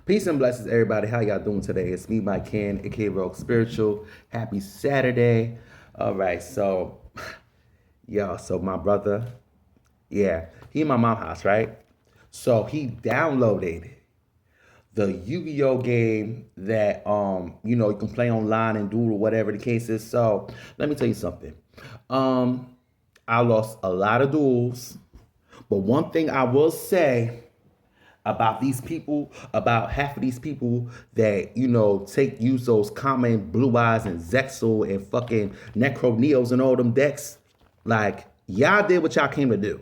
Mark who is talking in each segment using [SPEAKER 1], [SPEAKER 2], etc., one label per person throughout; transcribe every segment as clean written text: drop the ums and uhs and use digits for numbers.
[SPEAKER 1] Peace and blessings, everybody. How y'all doing today? It's me, Mike Ken, aka Rogue Spiritual. Happy Saturday. All right, so, y'all, so my brother, he in my mom's house, right? So he downloaded the Yu-Gi-Oh game that you can play online and do whatever the case is. So let me tell you something. I lost a lot of duels, but one thing I will say about these people, about half of these people that, use those common Blue Eyes and Zexal and fucking Necro Neos and all them decks, like, y'all did what y'all came to do.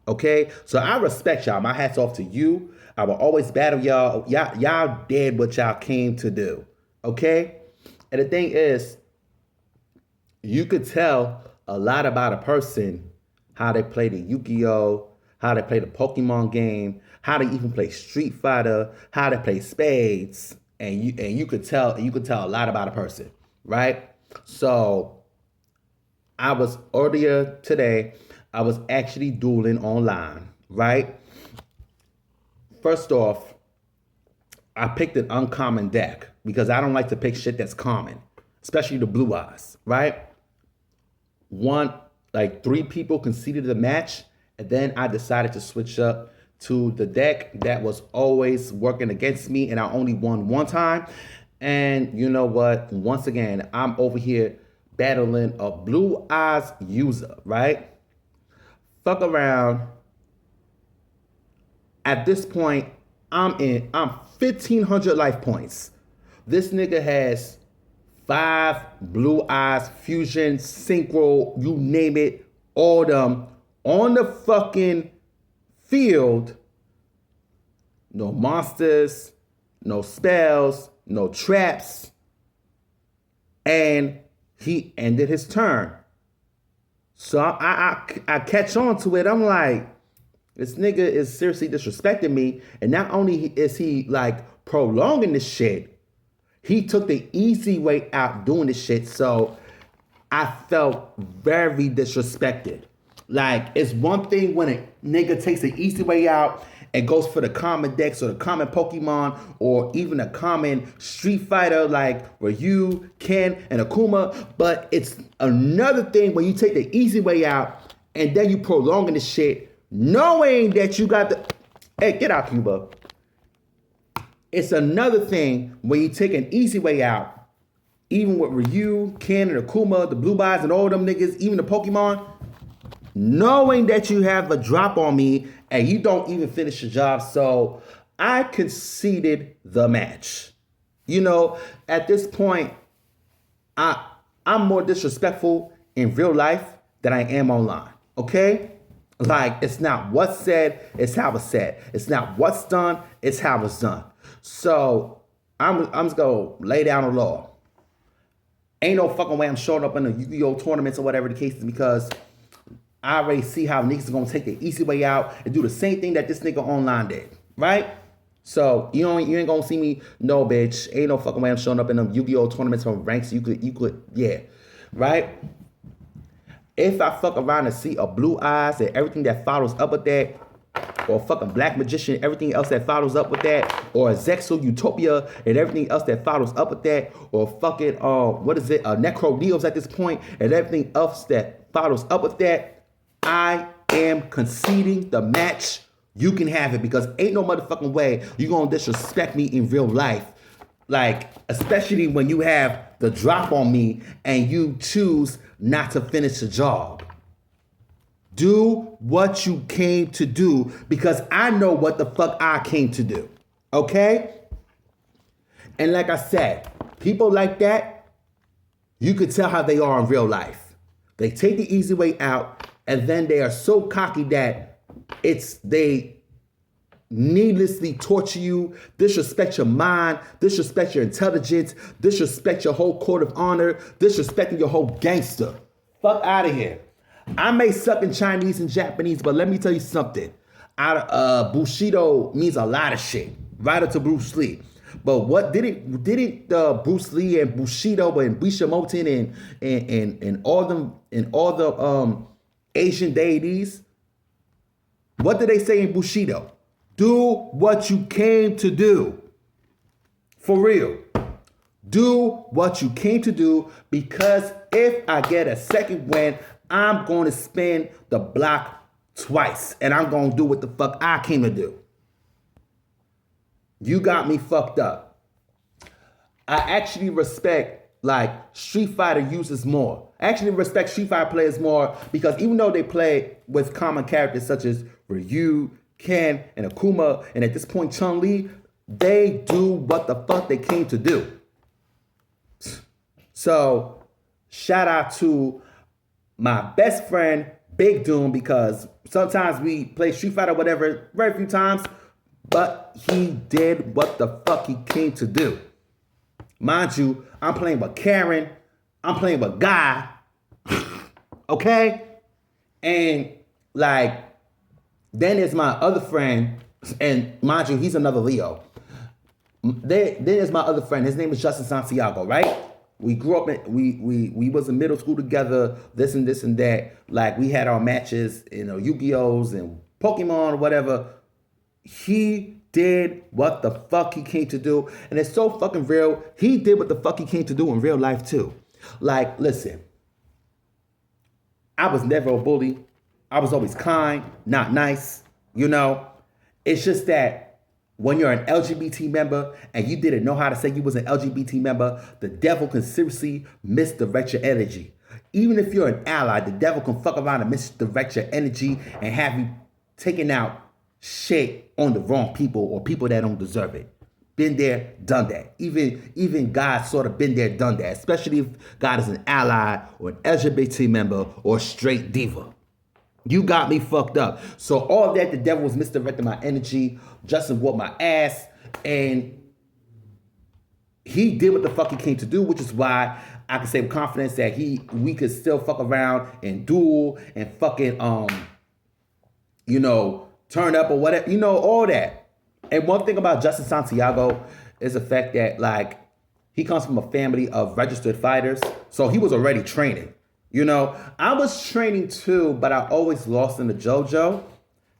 [SPEAKER 1] Okay? So I respect y'all. My hat's off to you. I will always battle y'all. Y'all did what y'all came to do. Okay? And the thing is, you could tell a lot about a person, how they play the Yu-Gi-Oh, how they play the Pokemon game, how they even play Street Fighter, how they play Spades, and you could tell a lot about a person, right? So I was earlier today, I was actually dueling online, right? First off, I picked an uncommon deck because I don't like to pick shit that's common, especially the Blue Eyes, right? Three people conceded the match, and then I decided to switch up to the deck that was always working against me, and I only won one time. And you know what? Once again, I'm over here battling a Blue Eyes user, right? Fuck around. At this point, I'm 1,500 life points. This nigga has 5 Blue Eyes, Fusion, Synchro, you name it, all them on the fucking field. No monsters, no spells, no traps. And he ended his turn. So I catch on to it. I'm like, this nigga is seriously disrespecting me. And not only is he like prolonging this shit, he took the easy way out doing this shit. So I felt very disrespected. Like, it's one thing when a nigga takes the easy way out and goes for the common decks or the common Pokemon or even a common Street Fighter like Ryu, Ken, and Akuma. But it's another thing when you take the easy way out and then you prolonging the shit knowing that you got the... Hey, get out, Cuba. It's another thing when you take an easy way out, even with Ryu, Ken, and Akuma, the Blue Eyes, and all them niggas, even the Pokemon, knowing that you have a drop on me and you don't even finish the job. So I conceded the match. At this point, I'm more disrespectful in real life than I am online. Okay? Like, it's not what's said, it's how it's said. It's not what's done, it's how it's done. So I'm just gonna lay down the law. Ain't no fucking way I'm showing up in the Yu-Gi-Oh tournaments or whatever the case is, because I already see how niggas are gonna take the easy way out and do the same thing that this nigga online did, right? So you ain't gonna see me. No, bitch. Ain't no fucking way I'm showing up in them Yu-Gi-Oh tournaments from ranks. You could, yeah, right? If I fuck around and see a Blue Eyes and everything that follows up with that, or a fucking Black Magician, everything else that follows up with that, or a Zexal Utopia and everything else that follows up with that, or fucking Necro Neos at this point and everything else that follows up with that, I am conceding the match. You can have it, because ain't no motherfucking way you gonna disrespect me in real life. Like, especially when you have the drop on me and you choose not to finish the job. Do what you came to do, because I know what the fuck I came to do. Okay? And like I said, people like that, you could tell how they are in real life. They take the easy way out, and then they are so cocky that they needlessly torture you, disrespect your mind, disrespect your intelligence, disrespect your whole code of honor, disrespecting your whole gangster. Fuck out of here. I may suck in Chinese and Japanese, but let me tell you something. Bushido means a lot of shit, right up to Bruce Lee. But what didn't Bruce Lee and Bushido and Bishamoten and all the Asian deities, what did they say in Bushido? Do what you came to do. For real. Do what you came to do, because if I get a second win, I'm going to spin the block twice. And I'm going to do what the fuck I came to do. You got me fucked up. I actually respect, like, Street Fighter users more. I actually respect Street Fighter players more, because even though they play with common characters such as Ryu, Ken, and Akuma, and at this point Chun-Li, they do what the fuck they came to do. So, shout out to my best friend, Big Doomz, because sometimes we play Street Fighter, whatever, very few times, but he did what the fuck he came to do. Mind you, I'm playing with Karen, I'm playing with Guy, okay? And, like, then there's my other friend, and mind you, he's another Leo. Then there's my other friend, his name is Justin Santiago, right? We grew up in, we was in middle school together, this and that. Like, we had our matches, Yu-Gi-Ohs and Pokemon or whatever. He did what the fuck he came to do. And it's so fucking real. He did what the fuck he came to do in real life too. Like, listen, I was never a bully. I was always kind, not nice, It's just that when you're an LGBT member and you didn't know how to say you was an LGBT member, the devil can seriously misdirect your energy. Even if you're an ally, the devil can fuck around and misdirect your energy and have you taking out shit on the wrong people or people that don't deserve it. Been there, done that. Even God sort of been there, done that. Especially if God is an ally or an LGBT member or a straight diva. You got me fucked up. So all that, the devil was misdirecting my energy. Justin whooped my ass. And he did what the fuck he came to do, which is why I can say with confidence that we could still fuck around and duel and fucking, turn up or whatever, all that. And one thing about Justin Santiago is the fact that, like, he comes from a family of registered fighters. So he was already training. I was training too, but I always lost in the dojo.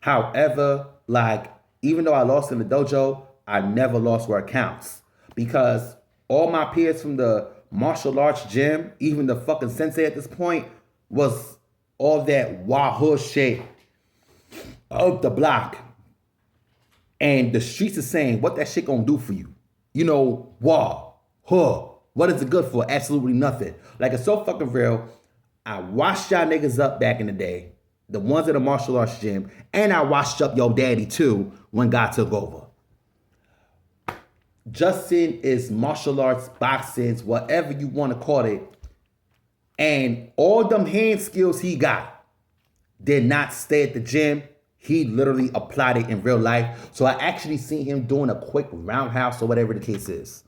[SPEAKER 1] However, like, even though I lost in the dojo, I never lost where it counts. Because all my peers from the martial arts gym, even the fucking sensei at this point, was all that wahoo shit of the block. And the streets are saying, what that shit gonna do for you? Wah, huh. What is it good for? Absolutely nothing. Like, it's so fucking real. I washed y'all niggas up back in the day, the ones at the martial arts gym, and I washed up your daddy too when God took over. Justin is martial arts, boxing, whatever you want to call it, and all them hand skills he got did not stay at the gym. He literally applied it in real life. So I actually seen him doing a quick roundhouse or whatever the case is.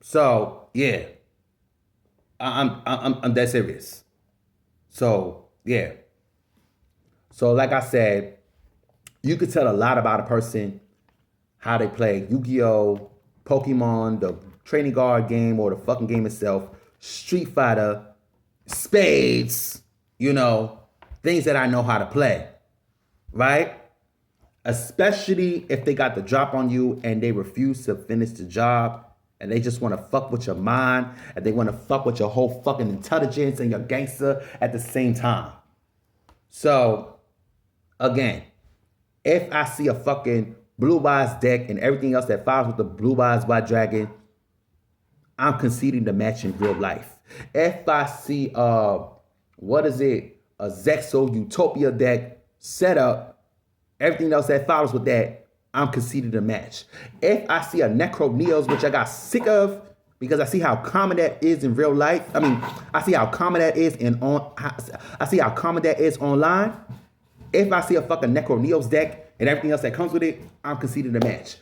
[SPEAKER 1] So yeah. I'm that serious. So, yeah. So, like I said, you could tell a lot about a person, how they play Yu-Gi-Oh, Pokemon, the trading card game, or the fucking game itself, Street Fighter, Spades, things that I know how to play, right? Especially if they got the drop on you and they refuse to finish the job. And they just want to fuck with your mind. And they want to fuck with your whole fucking intelligence and your gangster at the same time. So, again, if I see a fucking Blue Eyes deck and everything else that follows with the Blue Eyes White Dragon, I'm conceding the match in real life. If I see, a Zexal Utopia deck set up, everything else that follows with that, I'm conceding the match. If I see a Necro Neos, which I got sick of because I see how common that is in real life. I see how common that is I see how common that is online. If I see a fucking Necro Neos deck and everything else that comes with it, I'm conceding the match.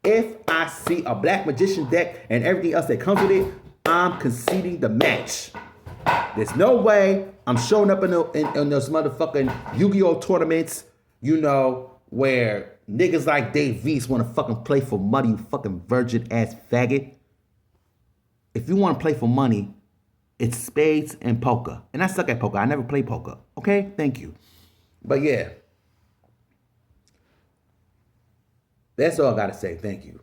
[SPEAKER 1] If I see a Black Magician deck and everything else that comes with it, I'm conceding the match. There's no way I'm showing up in those motherfucking Yu-Gi-Oh tournaments, where niggas like Dave V's want to fucking play for money, you fucking virgin ass faggot. If you want to play for money, it's spades and poker. And I suck at poker. I never play poker. Okay? Thank you. But yeah. That's all I got to say. Thank you.